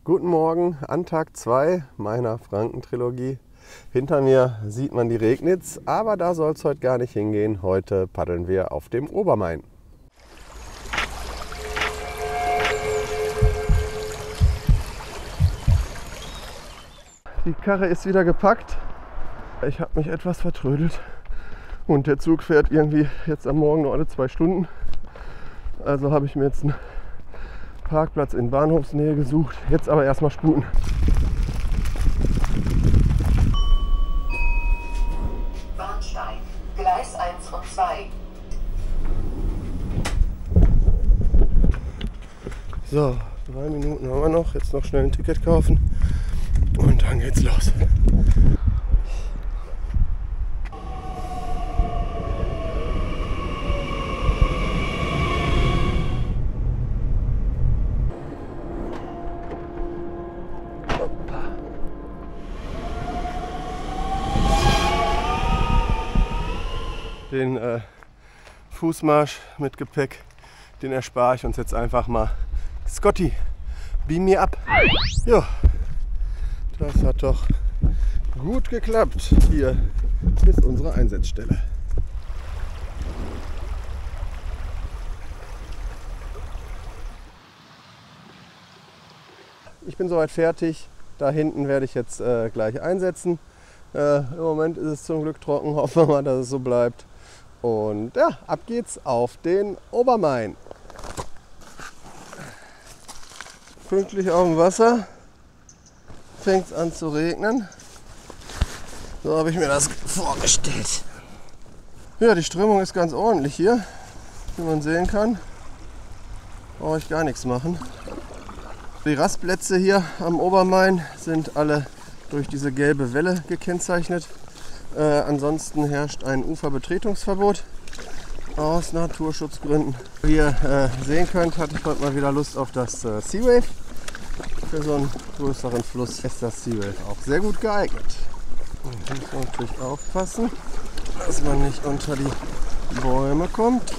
Guten Morgen an Tag 2 meiner Franken-Trilogie. Hinter mir sieht man die Regnitz, aber da soll es heute gar nicht hingehen. Heute paddeln wir auf dem Obermain. Die Karre ist wieder gepackt. Ich habe mich etwas vertrödelt und der Zug fährt irgendwie jetzt am Morgen nur alle 2 Stunden. Also habe ich mir jetzt einen Parkplatz in Bahnhofsnähe gesucht. Jetzt aber erstmal sputen. Bahnsteig, Gleis 1 und 2. So, 3 Minuten haben wir noch. Jetzt noch schnell ein Ticket kaufen und dann geht's los. Den Fußmarsch mit Gepäck, den erspare ich uns jetzt einfach mal. Scotty, beam mir ab. Ja, das hat doch gut geklappt. Hier ist unsere Einsatzstelle. Ich bin soweit fertig. Da hinten werde ich jetzt gleich einsetzen. Im Moment ist es zum Glück trocken. Hoffen wir mal, dass es so bleibt. Und ja, ab geht's auf den Obermain. Pünktlich auf dem Wasser. Fängt es an zu regnen. So habe ich mir das vorgestellt. Ja, die Strömung ist ganz ordentlich hier. Wie man sehen kann, brauche ich gar nichts machen. Die Rastplätze hier am Obermain sind alle durch diese gelbe Welle gekennzeichnet. Ansonsten herrscht ein Uferbetretungsverbot aus Naturschutzgründen. Wie ihr sehen könnt, hatte ich heute mal wieder Lust auf das Seawave. Für so einen größeren Fluss ist das Seawave auch sehr gut geeignet. Da muss man natürlich aufpassen, dass man nicht unter die Bäume kommt.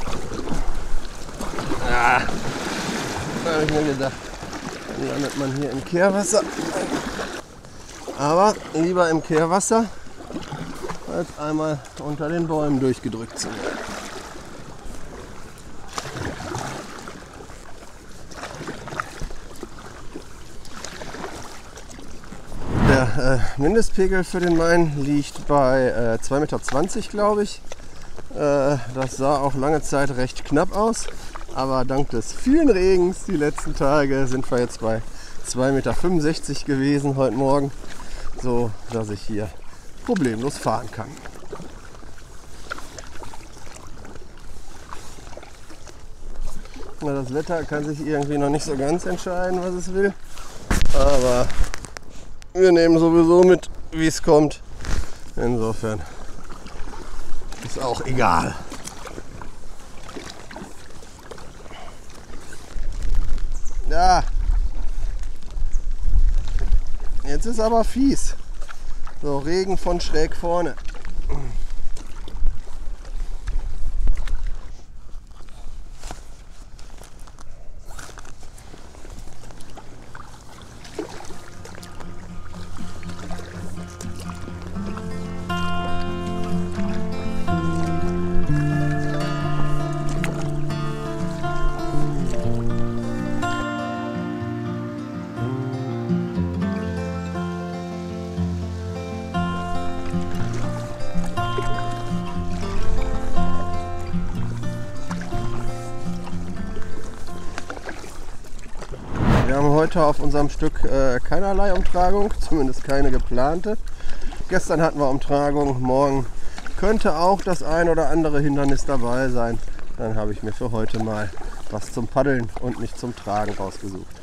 Da habe ich mir gedacht, dann landet man hier im Kehrwasser. Aber lieber im Kehrwasser, als einmal unter den Bäumen durchgedrückt zu werden. Der Mindestpegel für den Main liegt bei 2,20 Meter, glaube ich. Das sah auch lange Zeit recht knapp aus, aber dank des vielen Regens die letzten Tage sind wir jetzt bei 2,65 Meter gewesen heute Morgen, so dass ich hier problemlos fahren kann. Das Wetter kann sich irgendwie noch nicht so ganz entscheiden, was es will, aber wir nehmen sowieso mit, wie es kommt. Insofern ist auch egal. Ja, jetzt ist aber fies. So, Regen von schräg vorne. Wir haben heute auf unserem Stück keinerlei Umtragung, zumindest keine geplante. Gestern hatten wir Umtragung, morgen könnte auch das ein oder andere Hindernis dabei sein. Dann habe ich mir für heute mal was zum Paddeln und nicht zum Tragen rausgesucht.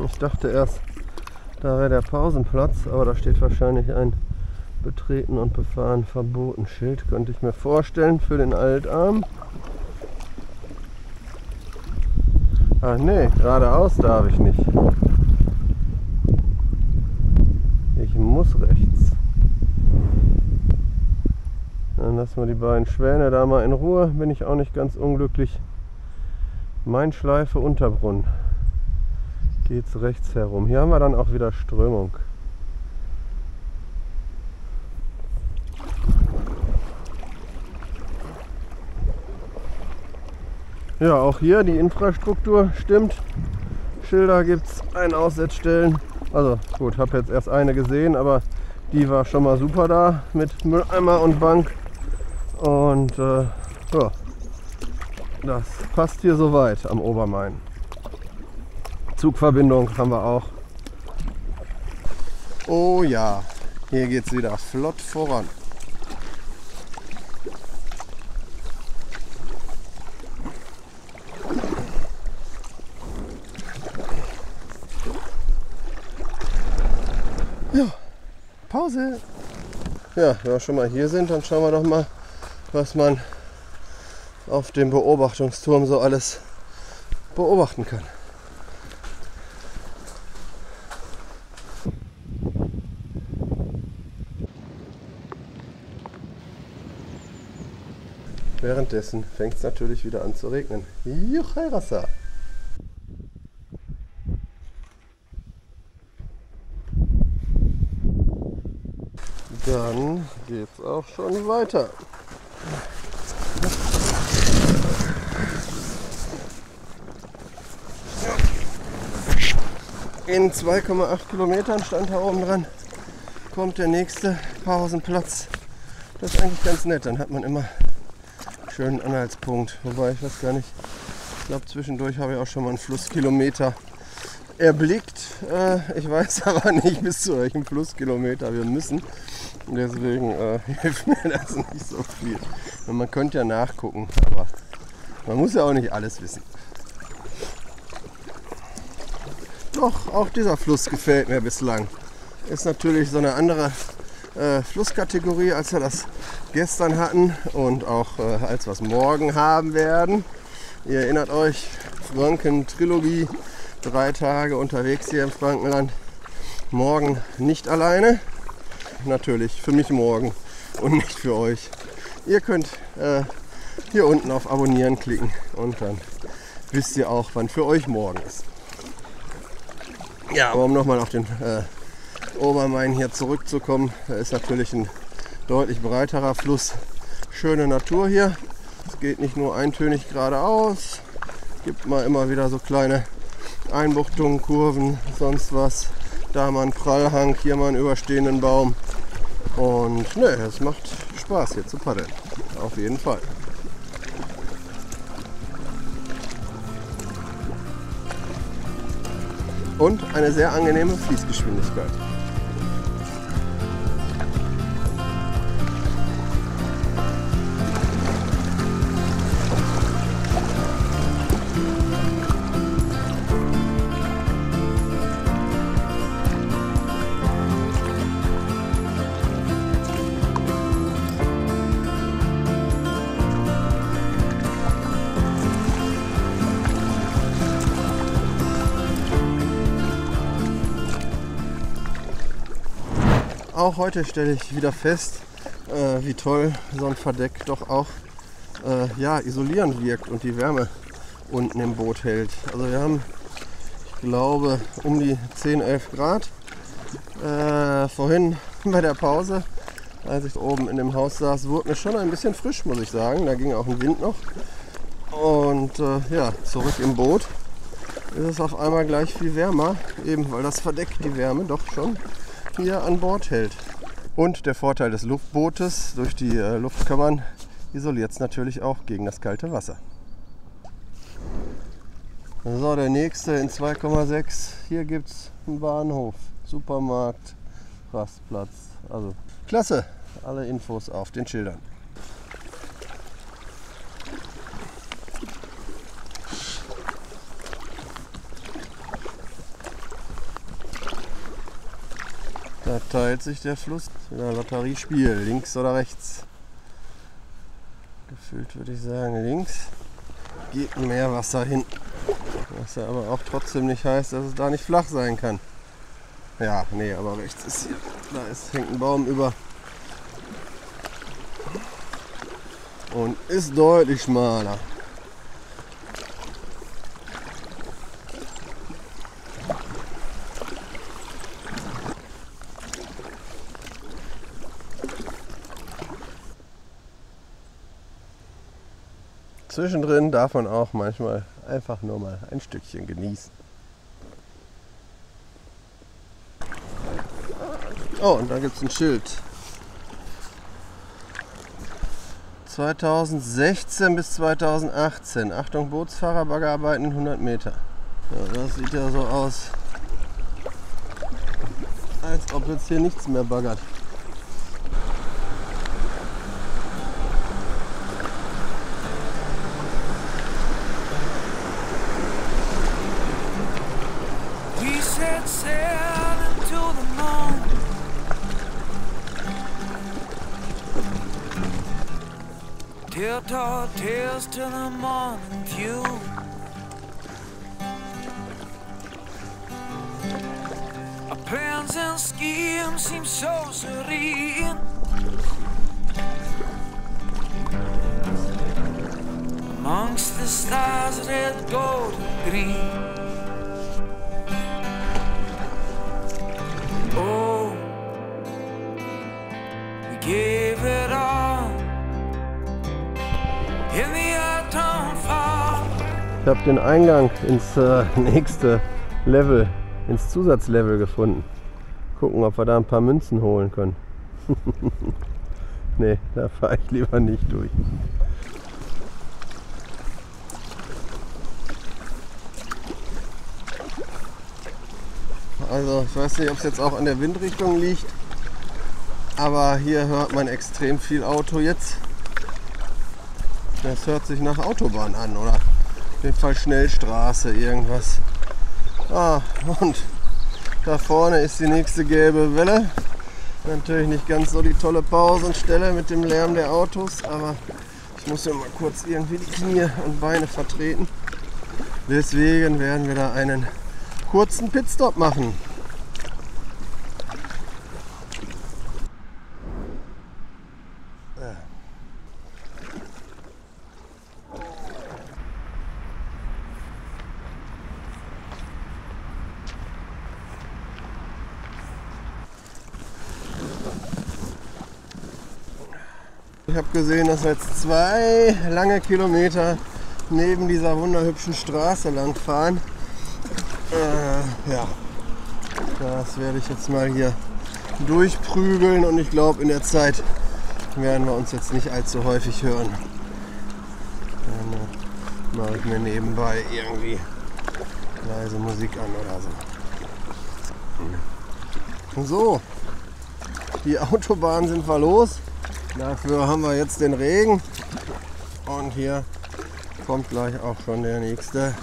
Ich dachte erst, da wäre der Pausenplatz, aber da steht wahrscheinlich ein Betreten und Befahren verboten Schild, könnte ich mir vorstellen, für den Altarm. Ach nee, geradeaus darf ich nicht. Ich muss rechts. Dann lassen wir die beiden Schwäne da mal in Ruhe, bin ich auch nicht ganz unglücklich. Main-Schleife Unterbrunn. Geht's rechts herum. Hier haben wir dann auch wieder Strömung. Ja, auch hier die Infrastruktur stimmt. Schilder gibt es, ein Aussetzstellen. Also gut, habe jetzt erst eine gesehen, aber die war schon mal super da mit Mülleimer und Bank. Und ja, das passt hier soweit am Obermain. Zugverbindung haben wir auch. Oh ja, hier geht es wieder flott voran. Ja, Pause. Ja, wenn wir schon mal hier sind, dann schauen wir doch mal, was man auf dem Beobachtungsturm so alles beobachten kann. Währenddessen fängt es natürlich wieder an zu regnen. Juchairasa. Dann geht's auch schon weiter. In 2,8 Kilometern stand da oben dran, kommt der nächste Pausenplatz. Das ist eigentlich ganz nett, dann hat man immer einen schönen Anhaltspunkt. Wobei, ich weiß gar nicht, ich glaube zwischendurch habe ich auch schon mal einen Flusskilometer erblickt. Ich weiß aber nicht, bis zu welchem Flusskilometer wir müssen. Deswegen hilft mir das nicht so viel. Und man könnte ja nachgucken, aber man muss ja auch nicht alles wissen. Doch, auch dieser Fluss gefällt mir bislang. Ist natürlich so eine andere Flusskategorie, als wir das gestern hatten und auch als wir es morgen haben werden. Ihr erinnert euch, Franken-Trilogie, 3 Tage unterwegs hier im Frankenland. Morgen nicht alleine. Natürlich für mich morgen und nicht für euch. Ihr könnt hier unten auf Abonnieren klicken und dann wisst ihr auch, wann für euch morgen ist. Ja, aber um nochmal auf den Obermain hier zurückzukommen, da ist natürlich ein deutlich breiterer Fluss. Schöne Natur hier. Es geht nicht nur eintönig geradeaus, gibt mal immer wieder so kleine Einbuchtungen, Kurven, sonst was. Da mal ein Prallhang, hier mal einen überstehenden Baum. Und ne, es macht Spaß hier zu paddeln. Auf jeden Fall. Und eine sehr angenehme Fließgeschwindigkeit. Auch heute stelle ich wieder fest, wie toll so ein Verdeck doch auch ja, isolierend wirkt und die Wärme unten im Boot hält. Also wir haben, ich glaube, um die 10, 11 Grad. Vorhin bei der Pause, als ich oben in dem Haus saß, wurde mir schon ein bisschen frisch, muss ich sagen. Da ging auch ein Wind noch. Und ja, zurück im Boot ist es auf einmal gleich viel wärmer, eben weil das Verdeck die Wärme doch schon hier an Bord hält. Und der Vorteil des Luftbootes durch die Luftkammern isoliert es natürlich auch gegen das kalte Wasser. So, der nächste in 2,6. Hier gibt es einen Bahnhof, Supermarkt, Rastplatz. Also klasse, alle Infos auf den Schildern. Da teilt sich der Fluss in ein Lotteriespiel, links oder rechts. Gefühlt würde ich sagen links. Geht mehr Wasser hin. Was ja aber auch trotzdem nicht heißt, dass es da nicht flach sein kann. Ja, nee, aber rechts ist hier, hängt ein Baum über. Und ist deutlich schmaler. Zwischendrin darf man auch manchmal einfach nur mal ein Stückchen genießen. Oh, und da gibt es ein Schild. 2016 bis 2018. Achtung, Bootsfahrer, Baggerarbeiten 100 Meter. Ja, das sieht ja so aus, als ob jetzt hier nichts mehr baggert. Tall tales till the morning dew. Our plans and schemes seem so serene. Amongst the stars, red, gold, and green. Oh, we gave it all. Ich habe den Eingang ins nächste Level, ins Zusatzlevel gefunden. Gucken, ob wir da ein paar Münzen holen können. Ne, da fahre ich lieber nicht durch. Also ich weiß nicht, ob es jetzt auch an der Windrichtung liegt, aber hier hört man extrem viel Auto jetzt. Das hört sich nach Autobahn an, oder? Auf jeden Fall Schnellstraße, irgendwas. Ah, und da vorne ist die nächste gelbe Welle. Natürlich nicht ganz so die tolle Pausenstelle mit dem Lärm der Autos, aber ich muss ja mal kurz irgendwie die Knie und Beine vertreten. Deswegen werden wir da einen kurzen Pitstop machen. Ich habe gesehen, dass wir jetzt 2 lange Kilometer neben dieser wunderhübschen Straße lang fahren. Ja, das werde ich jetzt mal hier durchprügeln und ich glaube, in der Zeit werden wir uns jetzt nicht allzu häufig hören. Dann mache ich mir nebenbei irgendwie leise Musik an oder so. So, die Autobahn sind wir los. Dafür haben wir jetzt den Regen und hier kommt gleich auch schon der nächste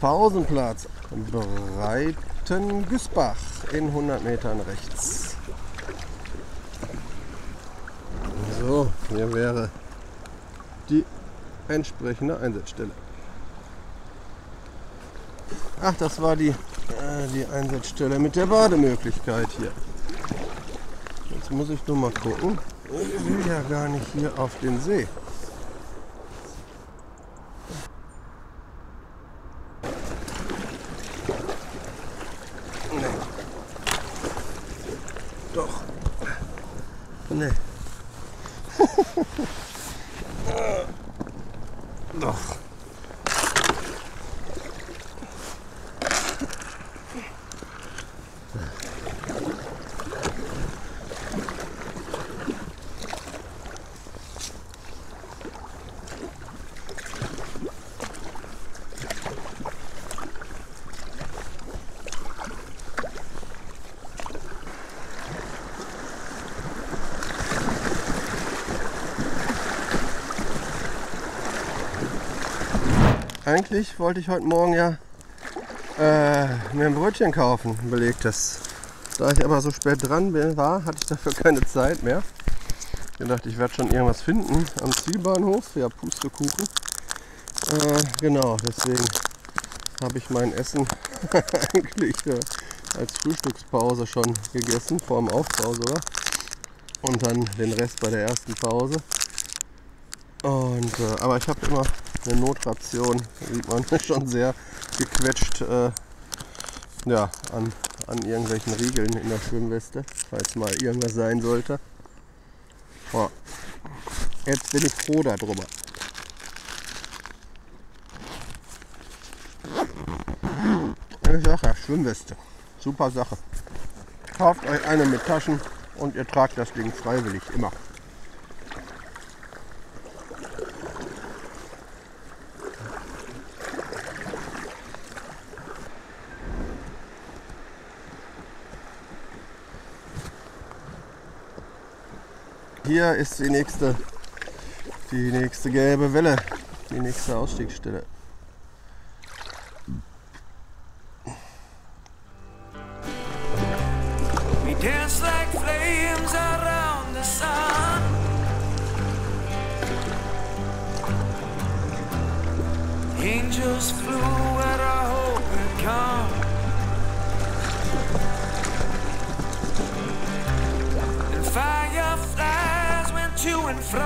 Pausenplatz. Breitengüßbach in 100 Metern rechts. So, hier wäre die entsprechende Einsatzstelle. Ach, das war die Einsatzstelle mit der Bademöglichkeit hier. Jetzt muss ich nur mal gucken. Ich will ja gar nicht hier auf den See. Nee. Doch. Nee. Doch. Eigentlich wollte ich heute Morgen ja mir ein Brötchen kaufen, ein belegtes. Da ich aber so spät dran hatte ich dafür keine Zeit mehr. Ich dachte, ich werde schon irgendwas finden am Zielbahnhof. Ja, Pustekuchen. Genau, deswegen habe ich mein Essen eigentlich als Frühstückspause schon gegessen, vor dem Aufbau sogar. Und dann den Rest bei der ersten Pause. Und, aber ich habe immer eine Notration, sieht man schon sehr gequetscht ja, an irgendwelchen Riegeln in der Schwimmweste, falls mal irgendwas sein sollte. Oh, jetzt bin ich froh darüber. Ich sag ja, Schwimmweste, super Sache. Kauft euch eine mit Taschen und ihr tragt das Ding freiwillig, immer. Hier ist die nächste gelbe Welle, die nächste Ausstiegsstelle. We dance like flames around the sun. Angels flew where our hope had come. And fireflies went to and fro.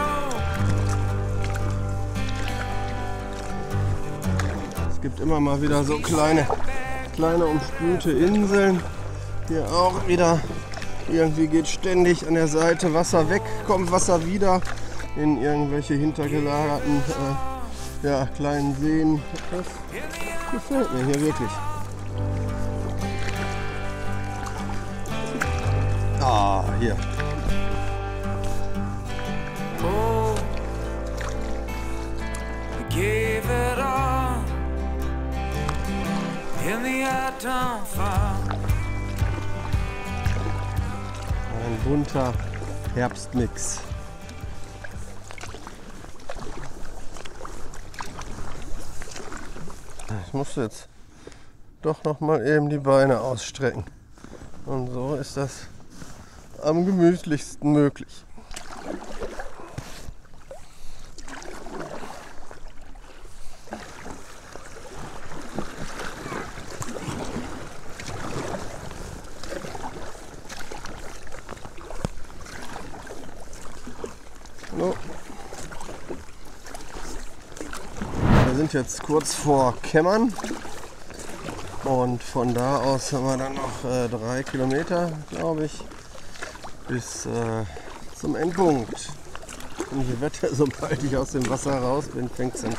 Es gibt immer mal wieder so kleine umspülte Inseln. Hier auch wieder. Irgendwie geht ständig an der Seite Wasser weg, kommt Wasser wieder in irgendwelche hintergelagerten ja, kleinen Seen. Das gefällt mir hier wirklich. Ah, hier. Oh, we gave it all in the autumn fall. Ein bunter Herbstmix. Ich muss jetzt doch noch mal eben die Beine ausstrecken. Und so ist das am gemütlichsten möglich. So. Wir sind jetzt kurz vor Kemmern und von da aus haben wir dann noch 3 Kilometer, glaube ich, bis zum Endpunkt. Und ich wette, sobald ich aus dem Wasser raus bin, fängt es dann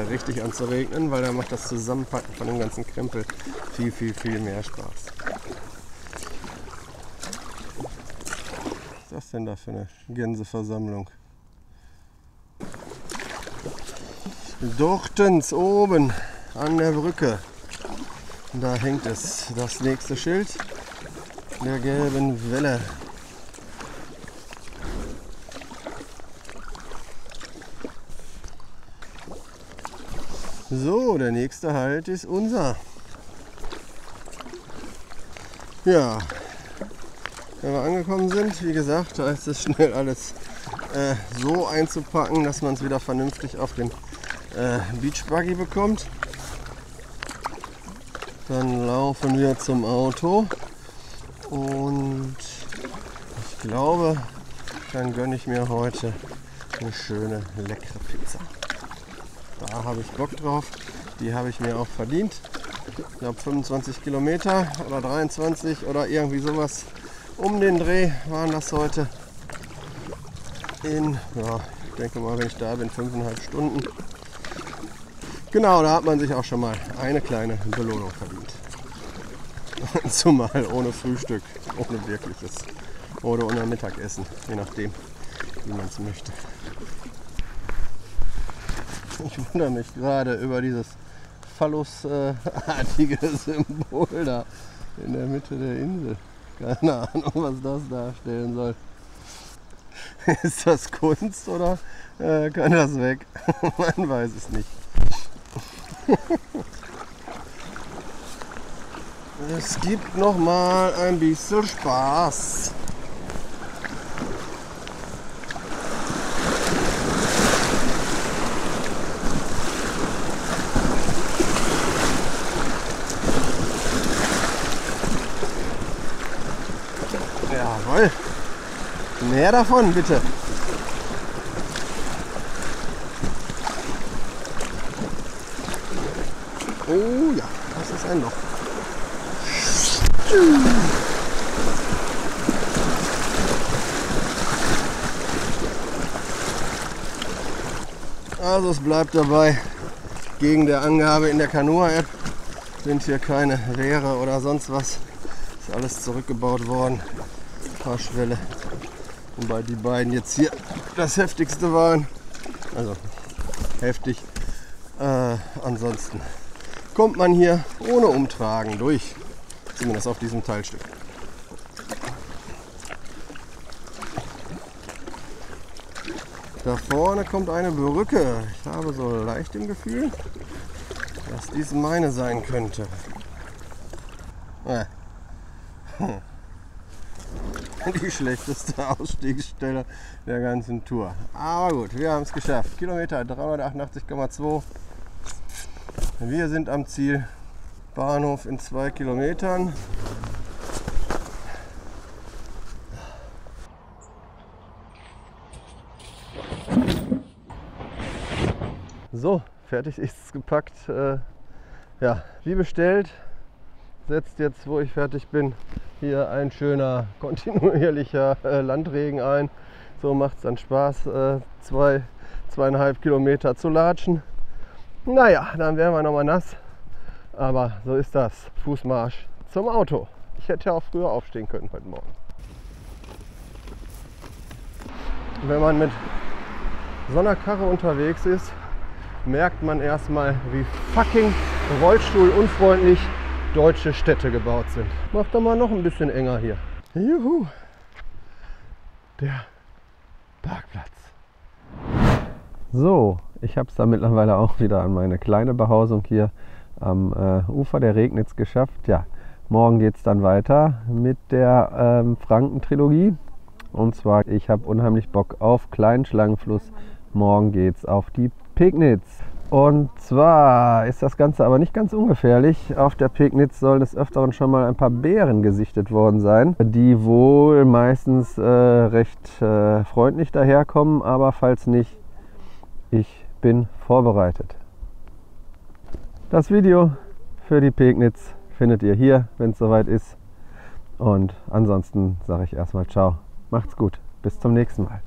richtig an zu regnen, weil da macht das Zusammenpacken von dem ganzen Krempel viel mehr Spaß. Was ist das denn da für eine Gänseversammlung? Dortens oben an der Brücke, da hängt es, das nächste Schild der gelben Welle. So, der nächste Halt ist unser. Ja, wenn wir angekommen sind, wie gesagt, da ist es schnell alles so einzupacken, dass man es wieder vernünftig auf den Beachbuggy bekommt. Dann laufen wir zum Auto und ich glaube, dann gönne ich mir heute eine schöne, leckere Pizza. Da habe ich Bock drauf, die habe ich mir auch verdient. Ich glaube 25 Kilometer oder 23 oder irgendwie sowas um den Dreh waren das heute. In, ja, ich denke mal, wenn ich da bin, 5,5 Stunden. Genau, da hat man sich auch schon mal eine kleine Belohnung verdient. Zumal ohne Frühstück, ohne wirkliches oder ohne Mittagessen, je nachdem, wie man es möchte. Ich wundere mich gerade über dieses phallusartige Symbol da in der Mitte der Insel. Keine Ahnung, was das darstellen soll. Ist das Kunst oder kann das weg? Man weiß es nicht. Es gibt noch mal ein bisschen Spaß. Jawohl. Mehr davon, bitte. Oh ja, das ist ein Loch. Also es bleibt dabei, gegen der Angabe in der Kanua-App sind hier keine Wehre oder sonst was. Ist alles zurückgebaut worden. Fahrschwelle. Wobei die beiden jetzt hier das heftigste waren. Also heftig. Ansonsten kommt man hier ohne Umtragen durch. Zumindest auf diesem Teilstück. Da vorne kommt eine Brücke. Ich habe so leicht im Gefühl, dass dies meine sein könnte. Die schlechteste Ausstiegsstelle der ganzen Tour. Aber gut, wir haben es geschafft. Kilometer 388,2. Wir sind am Ziel. Bahnhof in 2 Kilometern. So, fertig ist es gepackt. Ja, wie bestellt, setzt jetzt, wo ich fertig bin, hier ein schöner kontinuierlicher Landregen ein. So macht es dann Spaß, 2,5 Kilometer zu latschen. Naja, dann wären wir nochmal nass. Aber so ist das. Fußmarsch zum Auto. Ich hätte ja auch früher aufstehen können heute Morgen. Wenn man mit so einer Karre unterwegs ist, merkt man erstmal, wie fucking rollstuhlunfreundlich deutsche Städte gebaut sind. Macht doch mal noch ein bisschen enger hier. Juhu! Der Parkplatz. So, ich habe es dann mittlerweile auch wieder an meine kleine Behausung hier am Ufer der Regnitz geschafft. Ja, morgen geht es dann weiter mit der Franken-Trilogie. Und zwar, ich habe unheimlich Bock auf kleinen Schlangenfluss. Morgen geht es auf die Pegnitz. Und zwar ist das Ganze aber nicht ganz ungefährlich. Auf der Pegnitz sollen des Öfteren schon mal ein paar Bären gesichtet worden sein, die wohl meistens recht freundlich daherkommen, aber falls nicht, ich bin vorbereitet. Das Video für die Pegnitz findet ihr hier, wenn es soweit ist. Und ansonsten sage ich erstmal ciao. Macht's gut. Bis zum nächsten Mal.